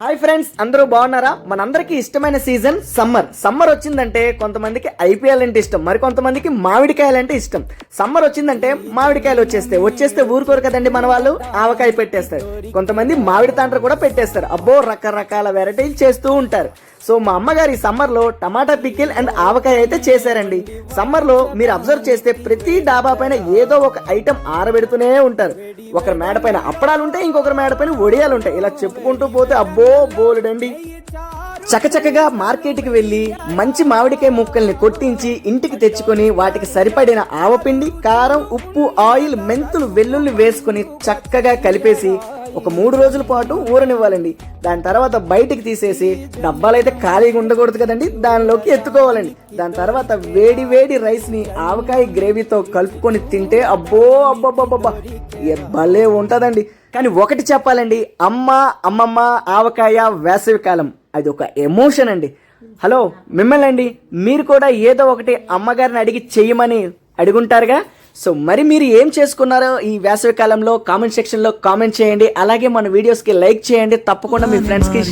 Hi friends, అందరూ బాగున్నారా? మనందరికి ఇష్టమైన సీజన్ సమ్మర్ వచ్చిందంటే కొంతమందికి ఐపీఎల్ అంటే ఇష్టం, మరి కొంతమందికి మామిడికాయలు అంటే ఇష్టం. సమ్మర్ వచ్చిందంటే మామిడికాయలు వచ్చేస్తే ఊరుకోరు కదండి మన వాళ్ళు, ఆవకాయ పెట్టేస్తారు. కొంతమంది మామిడి తాండ్ర కూడా పెట్టేస్తారు. అబ్బో, రకరకాల వెరైటీలు చేస్తూ ఉంటారు. సో మా అమ్మగారు ఈ సమ్మర్ లో టమాటా పికిల్ అండ్ ఆవకాయ అయితే చేశారండి. సమ్మర్ లో మీరు అబ్జర్వ్ చేస్తే ప్రతి డాబా పైన ఏదో ఒక ఐటమ్ ఆరబెడుతూనే ఉంటారు. ఒకరి మేడ పైన అప్పడాలు ఉంటాయి, ఇంకొకరి మేడ పైన వడియాలు ఉంటాయి. ఇలా చెప్పుకుంటూ పోతే అబ్బో బోలుడండి. చకచకగా మార్కెట్కి వెళ్ళి మంచి మామిడికాయ ముక్కల్ని కొట్టించి ఇంటికి తెచ్చుకొని వాటికి సరిపడిన ఆవపిండి, కారం, ఉప్పు, ఆయిల్, మెంతులు, వెల్లుల్లి వేసుకుని చక్కగా కలిపేసి ఒక 3 రోజుల పాటు ఊరనివ్వాలండి. దాని తర్వాత బయటికి తీసేసి, డబ్బాలు అయితే ఖాళీగా ఉండకూడదు కదండి, దానిలోకి ఎత్తుకోవాలండి. దాని తర్వాత వేడి వేడి రైస్ ని ఆవకాయ గ్రేవీతో కలుపుకొని తింటే అబ్బో అబ్బబ్బబ్బబ్బా భలే ఉంటదండి. కానీ ఒకటి చెప్పాలండి, అమ్మమ్మ ఆవకాయ వేసవి కాలం అది ఒక ఎమోషన్ అండి. హలో మిమ్మల్ని అండి, మీరు కూడా ఏదో ఒకటి అమ్మగారిని అడిగి చెయ్యమని అడుగుంటారుగా. సో మరి మీరు ఏం చేసుకున్నారో ఈ వేసవి కాలంలో కామెంట్ సెక్షన్ లో కామెంట్ చేయండి. అలాగే మన వీడియోస్ కి లైక్ చేయండి, తప్పకుండా మీ ఫ్రెండ్స్ కి